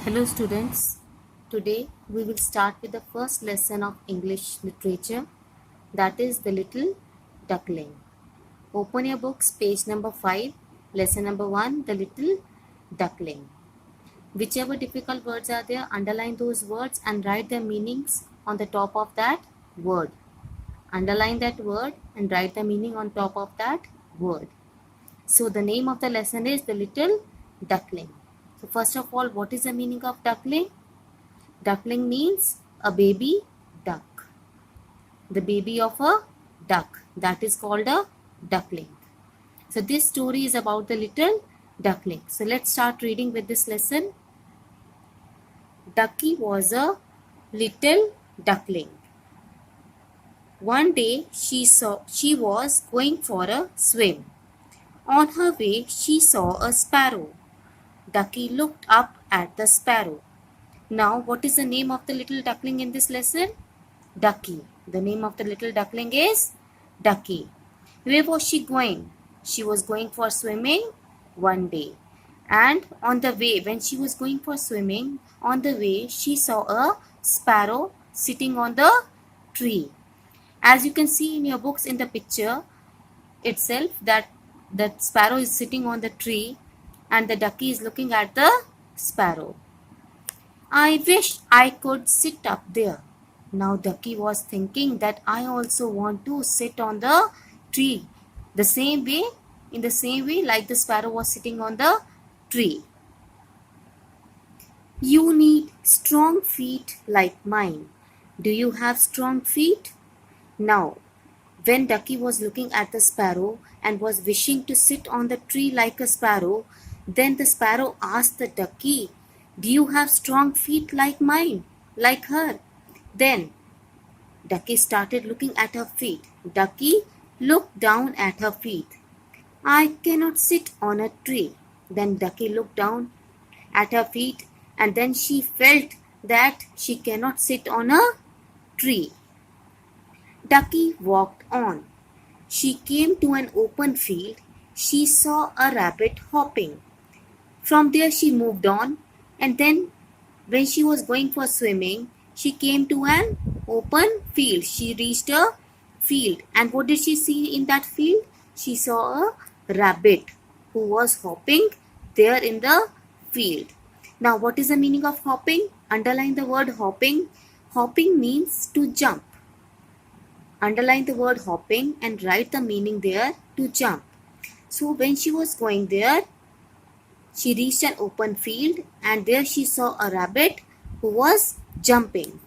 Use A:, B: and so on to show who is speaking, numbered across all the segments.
A: Hello students, today we will start with the first lesson of English literature, that is The Little Duckling. Open your books, page number 5, lesson number 1, The Little Duckling. Whichever difficult words are there, underline those words and write their meanings on the top of that word. Underline that word and write the meaning on top of that word. So the name of the lesson is The Little Duckling. So first of all, what is the meaning of duckling? Duckling means a baby duck. The baby of a duck. That is called a duckling. So this story is about the little duckling. So let's start reading with this lesson. Ducky was a little duckling. One day she was going for a swim. On her way she saw a sparrow. Ducky looked up at the sparrow. Now, what is the name of the little duckling in this lesson? Ducky. The name of the little duckling is Ducky. Where was she going? She was going for swimming one day. And on the way, when she was going for swimming, on the way, she saw a sparrow sitting on the tree. As you can see in your books in the picture itself, that the sparrow is sitting on the tree and the ducky is looking at the sparrow. I wish I could sit up there. Now Ducky was thinking that I also want to sit on the tree in the same way like the sparrow was sitting on the tree. You need strong feet like mine. Do you have strong feet? Now, when Ducky was looking at the sparrow and was wishing to sit on the tree like a sparrow, then the sparrow asked the ducky, do you have strong feet like mine, like her? Then Ducky started looking at her feet. Ducky looked down at her feet. I cannot sit on a tree. Then Ducky looked down at her feet and then she felt that she cannot sit on a tree. Ducky walked on. She came to an open field. She saw a rabbit hopping. From there she moved on, and then when she was going for swimming, she came to an open field. She reached a field, and what did she see in that field? She saw a rabbit who was hopping there in the field. Now, what is the meaning of hopping? Underline the word hopping. Hopping means to jump. Underline the word hopping and write the meaning there, to jump. So when she was going there, she reached an open field and there she saw a rabbit who was jumping.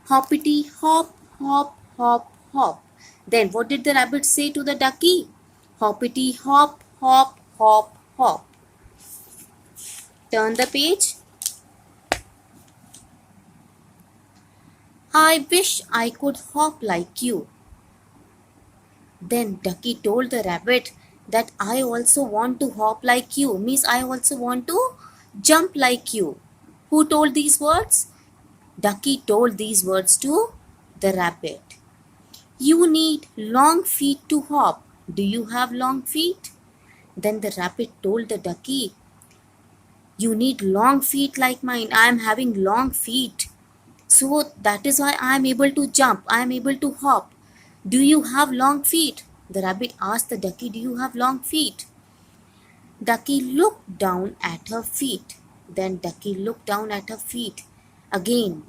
A: Hoppity hop, hop, hop, hop. Then what did the rabbit say to the ducky? Hoppity hop, hop, hop, hop. Turn the page. I wish I could hop like you. Then Ducky told the rabbit that I also want to hop like you, means I also want to jump like you. Who told these words? Ducky told these words to the rabbit. You need long feet to hop. Do you have long feet? Then the rabbit told the ducky, you need long feet like mine. I am having long feet. So that is why I am able to jump. I am able to hop. Do you have long feet? The rabbit asked the ducky, do you have long feet? Ducky looked down at her feet. Then Ducky looked down at her feet again.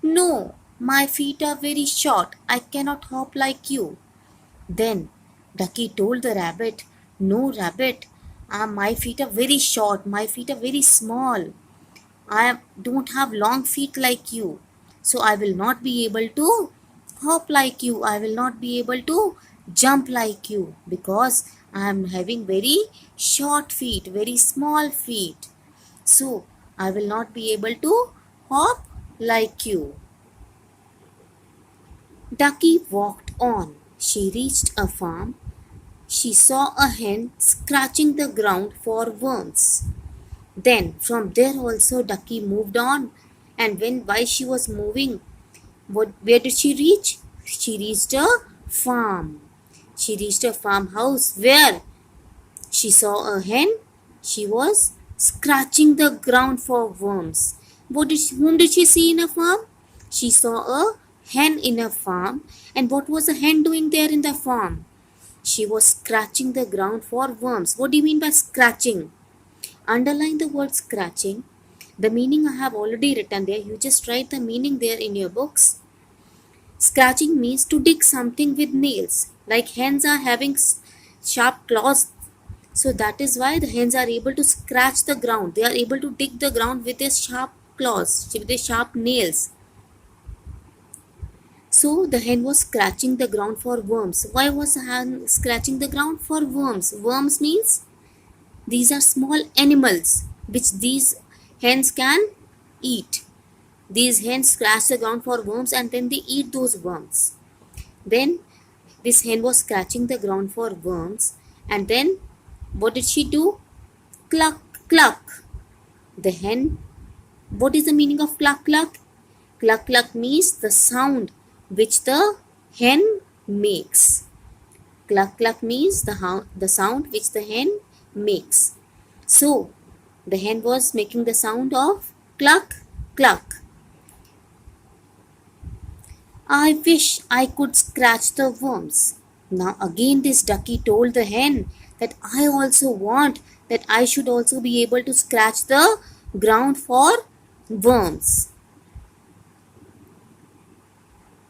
A: No, my feet are very short. I cannot hop like you. Then Ducky told the rabbit, no rabbit, my feet are very short. My feet are very small. I don't have long feet like you. So I will not be able to hop like you. I will not be able to jump like you because I am having very short feet, very small feet. So I will not be able to hop like you. Ducky walked on. She reached a farm. She saw a hen scratching the ground for worms. Then from there also Ducky moved on, and while she was moving, where did she reach? She reached a farm. She reached a farmhouse where she saw a hen. She was scratching the ground for worms. Whom did she see in a farm? She saw a hen in a farm. And what was the hen doing there in the farm? She was scratching the ground for worms. What do you mean by scratching? Underline the word scratching. The meaning I have already written there. You just write the meaning there in your books. Scratching means to dig something with nails. Like hens are having sharp claws. So that is why the hens are able to scratch the ground. They are able to dig the ground with their sharp claws, with their sharp nails. So the hen was scratching the ground for worms. Why was the hen scratching the ground? For worms. Worms means these are small animals which these hens can eat. These hens scratch the ground for worms and then they eat those worms. Then this hen was scratching the ground for worms and then what did she do? Cluck, cluck. The hen, what is the meaning of cluck, cluck? Cluck, cluck means the sound which the hen makes. Cluck, cluck means the sound which the hen makes. So, the hen was making the sound of cluck, cluck. I wish I could scratch the worms. Now again this ducky told the hen that I also want that I should also be able to scratch the ground for worms.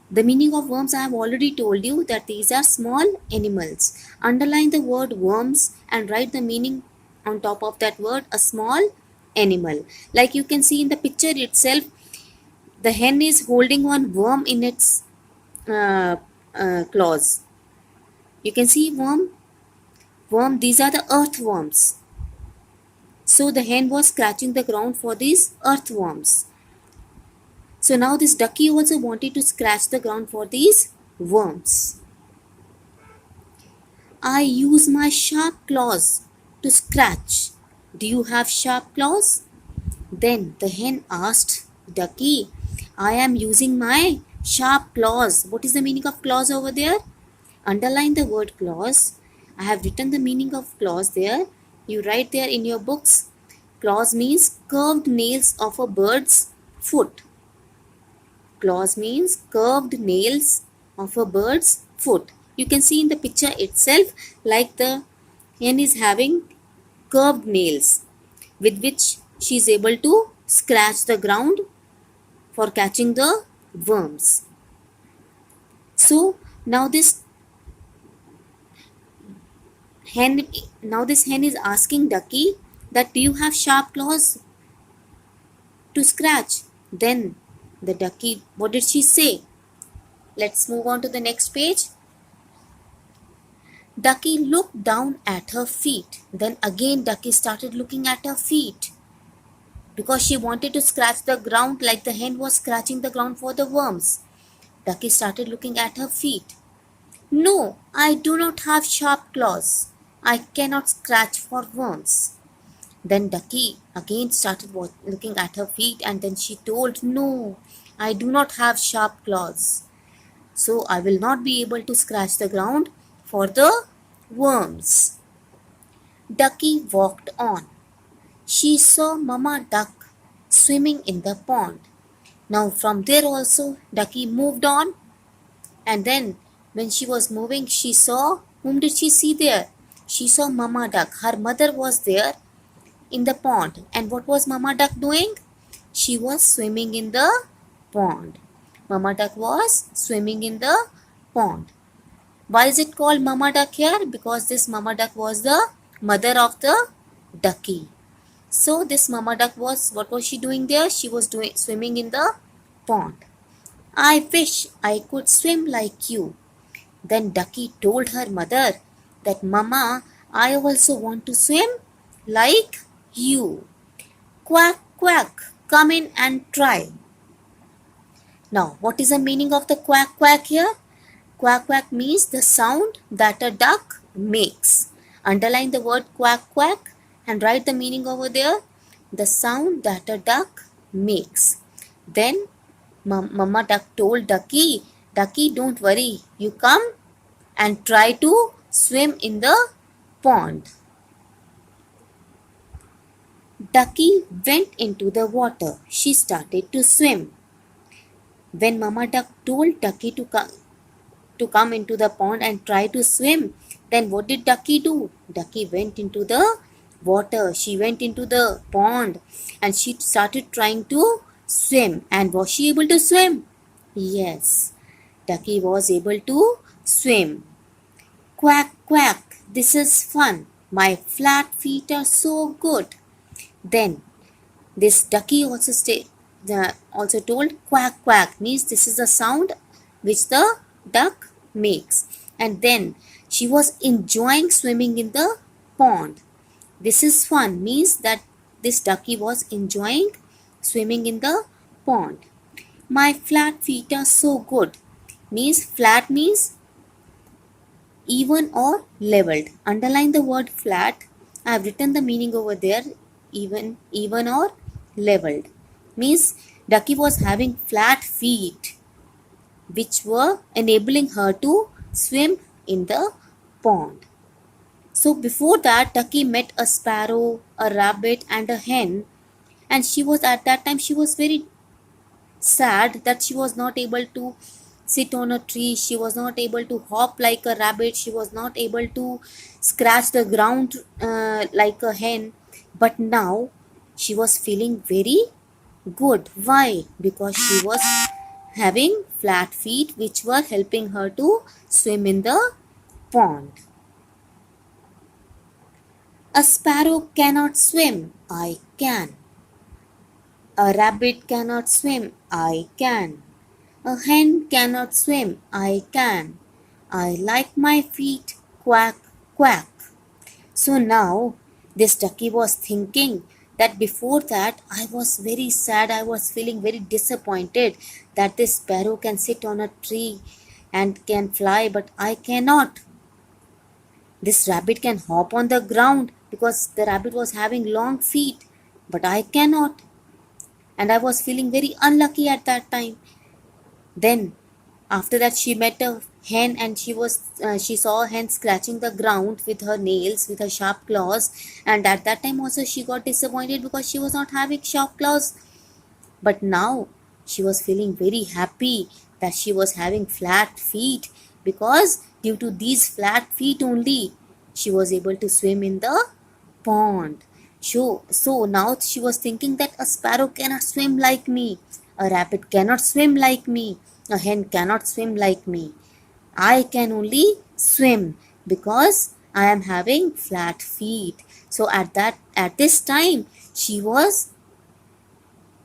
A: The meaning of worms I have already told you that these are small animals. Underline the word worms and write the meaning on top of that word, a small animal. Like you can see in the picture itself, the hen is holding one worm in its claws. You can see worm, these are the earthworms. So the hen was scratching the ground for these earthworms. So now this ducky also wanted to scratch the ground for these worms. I use my sharp claws to scratch. Do you have sharp claws? Then the hen asked Ducky, I am using my sharp claws. What is the meaning of claws over there? Underline the word claws. I have written the meaning of claws there. You write there in your books. Claws means curved nails of a bird's foot. Claws means curved nails of a bird's foot. You can see in the picture itself like the hen is having curved nails with which she is able to scratch the ground for catching the worms. So now this hen is asking Ducky that do you have sharp claws to scratch? Then the ducky, what did she say? Let's move on to the next page. Ducky looked down at her feet. Then again Ducky started looking at her feet because she wanted to scratch the ground like the hen was scratching the ground for the worms. Ducky started looking at her feet. No, I do not have sharp claws. I cannot scratch for worms. Then Ducky again started looking at her feet and then she told, no, I do not have sharp claws. So I will not be able to scratch the ground for the worms. Ducky walked on. She saw Mama Duck swimming in the pond. Now from there also Ducky moved on and then when she was moving she saw, whom did she see there? She saw Mama Duck. Her mother was there in the pond. And what was Mama Duck doing? She was swimming in the pond. Mama Duck was swimming in the pond. Why is it called Mama Duck here? Because this Mama Duck was the mother of the ducky. So this Mama Duck was, what was she doing there? She was swimming in the pond. I wish I could swim like you. Then Ducky told her mother that Mama, I also want to swim like you. Quack, quack, come in and try. Now, what is the meaning of the quack, quack here? Quack, quack means the sound that a duck makes. Underline the word quack, quack and write the meaning over there. The sound that a duck makes. Then, Mama Duck told Ducky, Ducky, don't worry. You come and try to swim in the pond. Ducky went into the water. She started to swim. When Mama Duck told Ducky to come into the pond and try to swim, then what did Ducky do? Ducky went into the water. She went into the pond and she started trying to swim. And was she able to swim? Yes, Ducky was able to swim. Quack, quack, this is fun. My flat feet are so good. Then this ducky also told quack quack means this is the sound which the duck makes. And then she was enjoying swimming in the pond. This is fun means that this ducky was enjoying swimming in the pond. My flat feet are so good means flat means even or leveled. Underline the word flat. I have written the meaning over there. Even or leveled means Ducky was having flat feet which were enabling her to swim in the pond. So before that, Ducky met a sparrow, a rabbit and a hen, and she was at that time she was very sad that she was not able to sit on a tree. She was not able to hop like a rabbit. She was not able to scratch the ground like a hen. But now she was feeling very good. Why? Because she was having flat feet which were helping her to swim in the pond. A sparrow cannot swim. I can. A rabbit cannot swim. I can. A hen cannot swim. I can. I like my feet. Quack, quack. So now this ducky was thinking that before that I was very sad. I was feeling very disappointed that this sparrow can sit on a tree and can fly, but I cannot. This rabbit can hop on the ground because the rabbit was having long feet, but I cannot. And I was feeling very unlucky at that time. Then after that she met a hen and she saw a hen scratching the ground with her nails, with her sharp claws, and at that time also she got disappointed because she was not having sharp claws. But now she was feeling very happy that she was having flat feet, because due to these flat feet only she was able to swim in the pond. So now she was thinking that a sparrow cannot swim like me, a rabbit cannot swim like me, a hen cannot swim like me. I can only swim because I am having flat feet. So at this time she was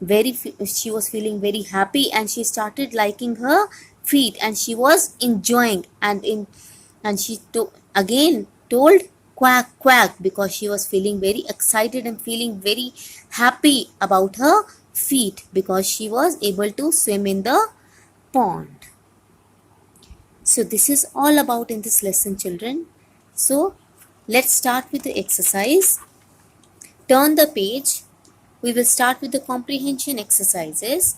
A: feeling very happy and she started liking her feet and she was enjoying and she again told quack quack because she was feeling very excited and feeling very happy about her feet because she was able to swim in the pond. So this is all about in this lesson, children. So let's start with the exercise. Turn the page. We will start with the comprehension exercises.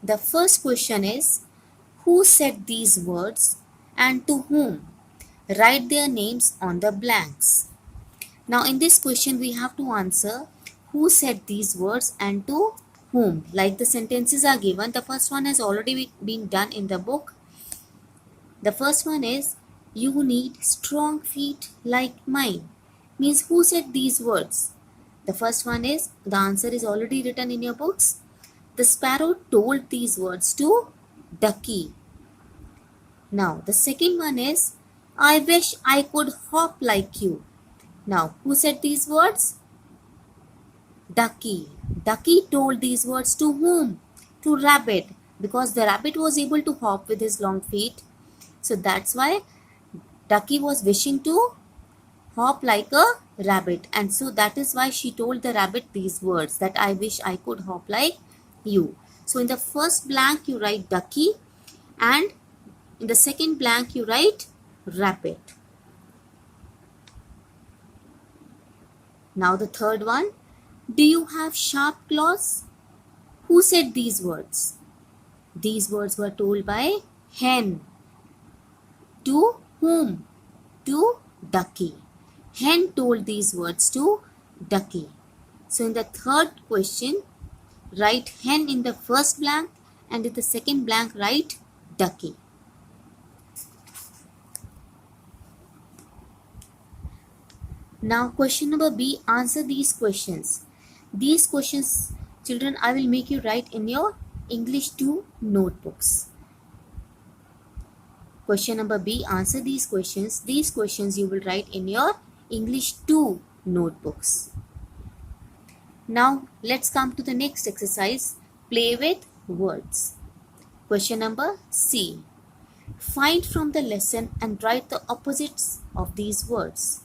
A: The first question is, who said these words and to whom? Write their names on the blanks. Now in this question we have to answer who said these words and to whom. Like the sentences are given, the first one has already been done in the book. The first one is, you need strong feet like mine. Means who said these words? The first one is, the answer is already written in your books. The sparrow told these words to Ducky. Now the second one is, I wish I could hop like you. Now who said these words? Ducky. Ducky told these words to whom? To Rabbit, because the rabbit was able to hop with his long feet. So that's why Ducky was wishing to hop like a rabbit, and so that is why she told the rabbit these words, that I wish I could hop like you. So in the first blank you write Ducky, and in the second blank you write rabbit. Now the third one, do you have sharp claws? Who said these words? These words were told by hen. To whom? To Ducky. Hen told these words to ducky. So in the third question, write hen in the first blank and in the second blank write ducky. Now question number B, answer these questions. These questions, children, I will make you write in your English 2 notebooks. Question number B, answer these questions. These questions you will write in your English 2 notebooks. Now let's come to the next exercise, play with words. Question number C, find from the lesson and write the opposites of these words.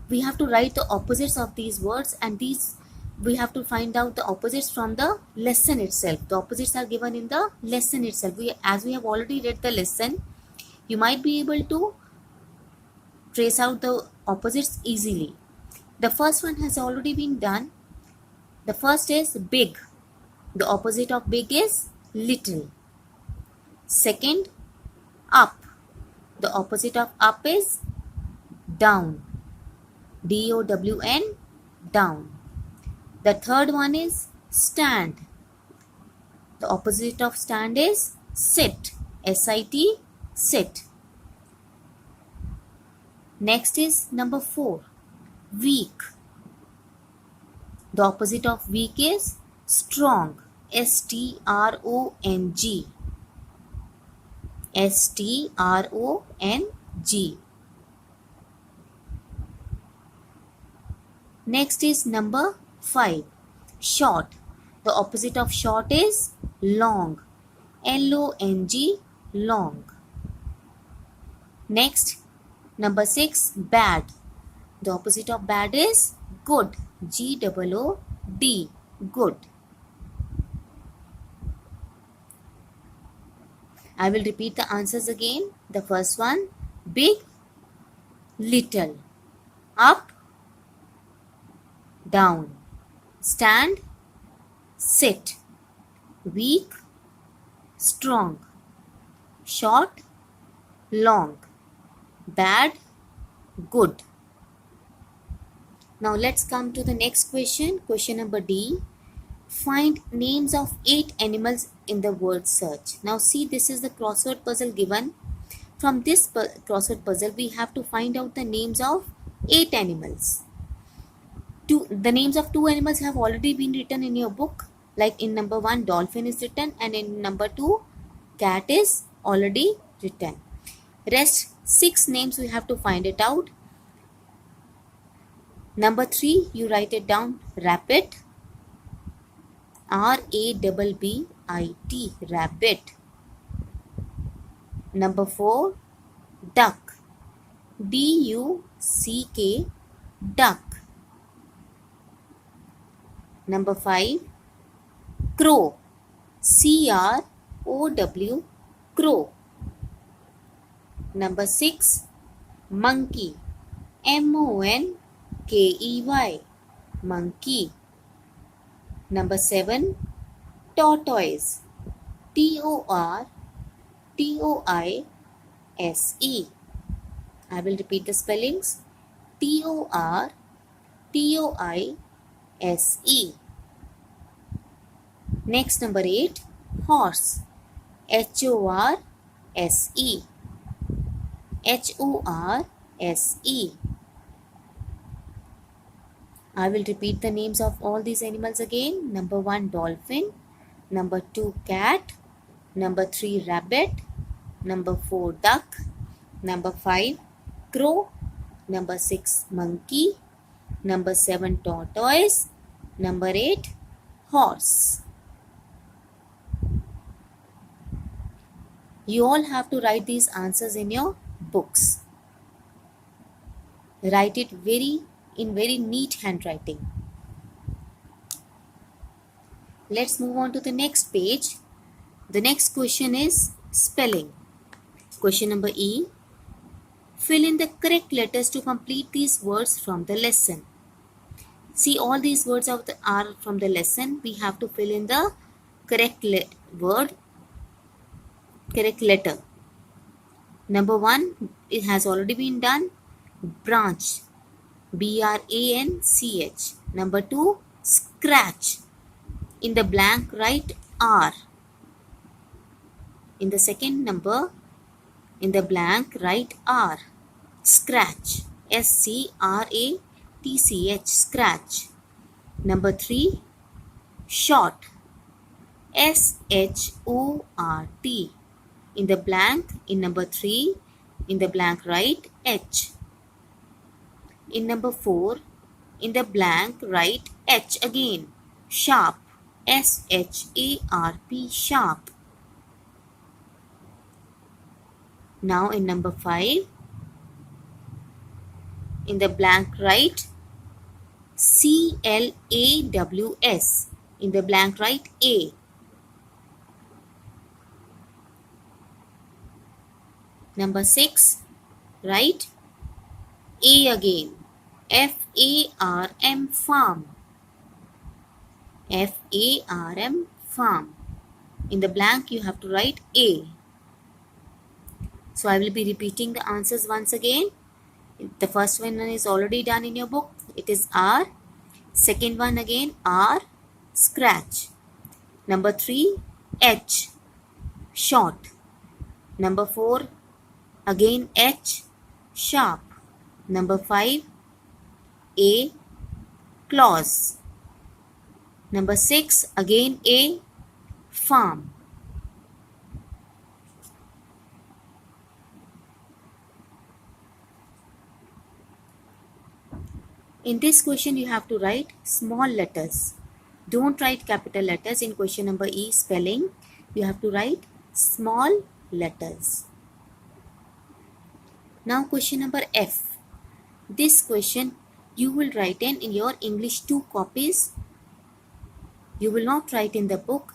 A: We have to write the opposites of these words, and these we have to find out the opposites from the lesson itself. The opposites are given in the lesson itself. As we have already read the lesson, you might be able to trace out the opposites easily. The first one has already been done. The first is big. The opposite of big is little. Second, up. The opposite of up is down. D-O-W-N, down. The third one is stand. The opposite of stand is sit. S-I-T, sit. Next is number 4, weak. The opposite of weak is strong. S-T-R-O-N-G. S-T-R-O-N-G. Next is number 5, short. The opposite of short is long. L-O-N-G, long. Next, number 6, bad. The opposite of bad is good. G-O-O-D, good. I will repeat the answers again. The first one, big, little, up, down, stand, sit, weak, strong, short, long, bad, good. Now let's come to the next question. Question number D. Find names of 8 animals in the word search. Now see, this is the crossword puzzle given. From this crossword puzzle, we have to find out the names of 8 animals. The names of 2 animals have already been written in your book. Like in number 1, dolphin is written, and in number 2, cat is already written. Rest 6 names we have to find it out. Number 3, you write it down, rabbit. R-A-B-B-I-T, rabbit. Number 4, duck. D-U-C-K, duck. Number 5, crow. C-R-O-W, crow. Number 6, monkey. M-O-N-K-E-Y, monkey. Number 7, tortoise. T-O-R-T-O-I-S-E. I will repeat the spellings. T-O-R-T-O-I-S-E. Next, number 8, horse. H-O-R-S-E. H-O-R-S-E. I will repeat the names of all these animals again. Number 1, dolphin. Number 2, cat. Number 3, rabbit. Number 4, duck. Number 5, crow. Number 6, monkey. Number 7, tortoise. Number 8, horse. You all have to write these answers in your books. Write it in very neat handwriting. Let's move on to the next page. The next question is spelling. Question number E. Fill in the correct letters to complete these words from the lesson. See, all these words are from the lesson. We have to fill in the correct correct letter. Number 1, it has already been done. Branch. BRANCH. Number 2, scratch. In the blank, write R. In the second number, in the blank, write R. Scratch. SCRATCH. Scratch. Number 3, short. SHORT. In the blank, in number 3, in the blank, write H. In number 4, in the blank, write H again. Sharp. SHARP. Sharp. Now in number 5, in the blank, write CLAWS. In the blank, write A. Number 6, write A again. FARM. Farm. FARM. Farm. In the blank, you have to write A. So I will be repeating the answers once again. The first one is already done in your book. It is R. Second one again, R. Scratch. Number 3, H. Short. Number 4, again H. Sharp. Number 5, A. Clause. Number 6, again A. Farm. In this question, you have to write small letters. Don't write capital letters. In question number E, spelling, you have to write small letters. Now question number F. This question you will write in your English 2 copies. You will not write in the book,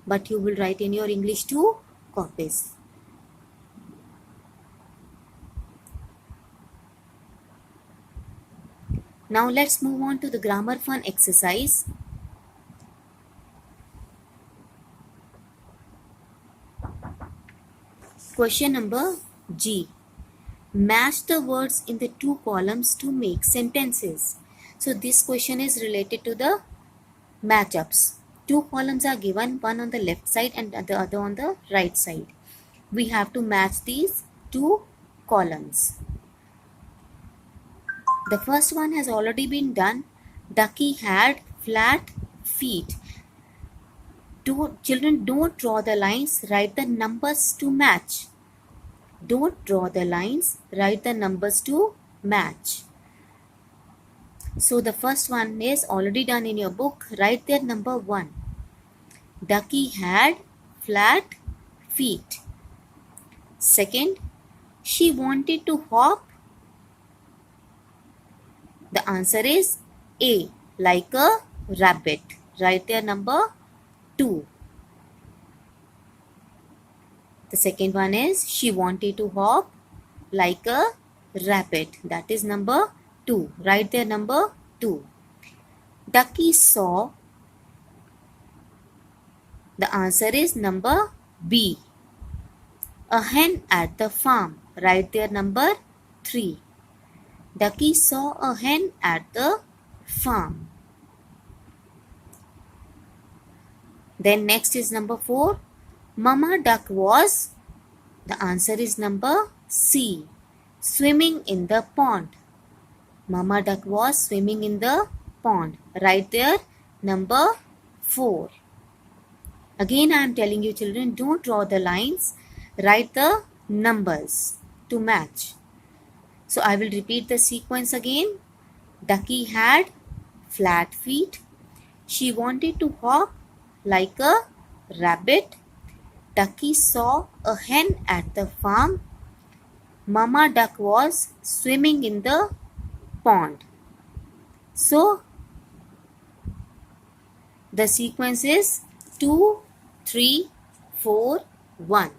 A: but you will write in your English 2 copies. Now let's move on to the grammar fun exercise. Question number G. Match the words in the 2 columns to make sentences. So this question is related to the matchups. 2 columns are given, one on the left side and the other on the right side. We have to match these 2 columns. The first one has already been done. Ducky had flat feet. Children, don't draw the lines, write the numbers to match. Don't draw the lines, write the numbers to match. So the first one is already done in your book. Write there number 1. Ducky had flat feet. Second, she wanted to hop. The answer is A, like a rabbit. Write there number 2. The second one is she wanted to hop like a rabbit. That is number 2. Write there number 2. Ducky saw. The answer is number B, a hen at the farm. Write there number 3. Ducky saw a hen at the farm. Then next is number 4. Mama duck was. The answer is number C, swimming in the pond. Mama duck was swimming in the pond. Write there number 4. Again I am telling you children, don't draw the lines. Write the numbers to match. So I will repeat the sequence again. Ducky had flat feet. She wanted to hop like a rabbit. Ducky saw a hen at the farm. Mama duck was swimming in the pond. So the sequence is 2, 3, 4, 1.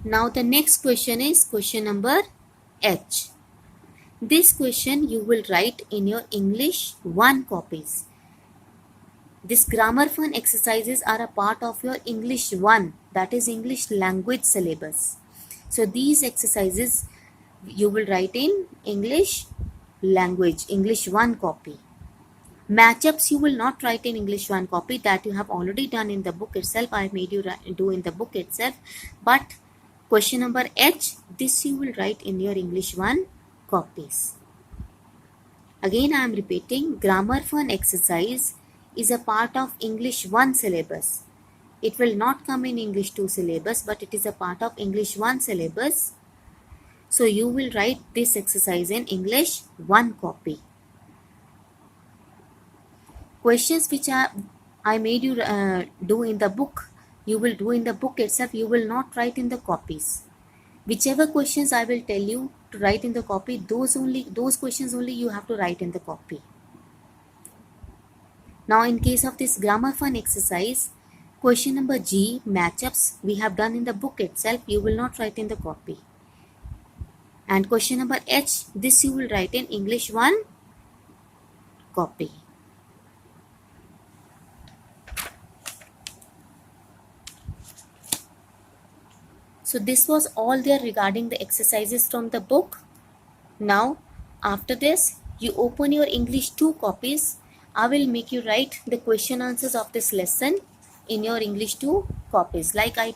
A: Now the next question is question number H. This question you will write in your English 1 copies. This grammar fun exercises are a part of your English 1, that is English language syllabus. So these exercises you will write in English language, English 1 copy. Matchups you will not write in English 1 copy, that you have already done in the book itself. I made you do in the book itself. But question number H, this you will write in your English 1 copies. Again I am repeating, grammar fun exercise is a part of English 1 syllabus. It will not come in English 2 syllabus, but it is a part of English 1 syllabus. So you will write this exercise in English 1 copy. Questions which I made you do in the book, you will do in the book itself. You will not write in the copies. Whichever questions I will tell you to write in the copy, those questions only you have to write in the copy. Now in case of this grammar fun exercise, question number G, matchups, we have done in the book itself. You will not write in the copy. And question number H, this you will write in English 1 copy. So this was all there regarding the exercises from the book. Now after this, you open your English 2 copies. I will make you write the question answers of this lesson in your English 2 copies. Like I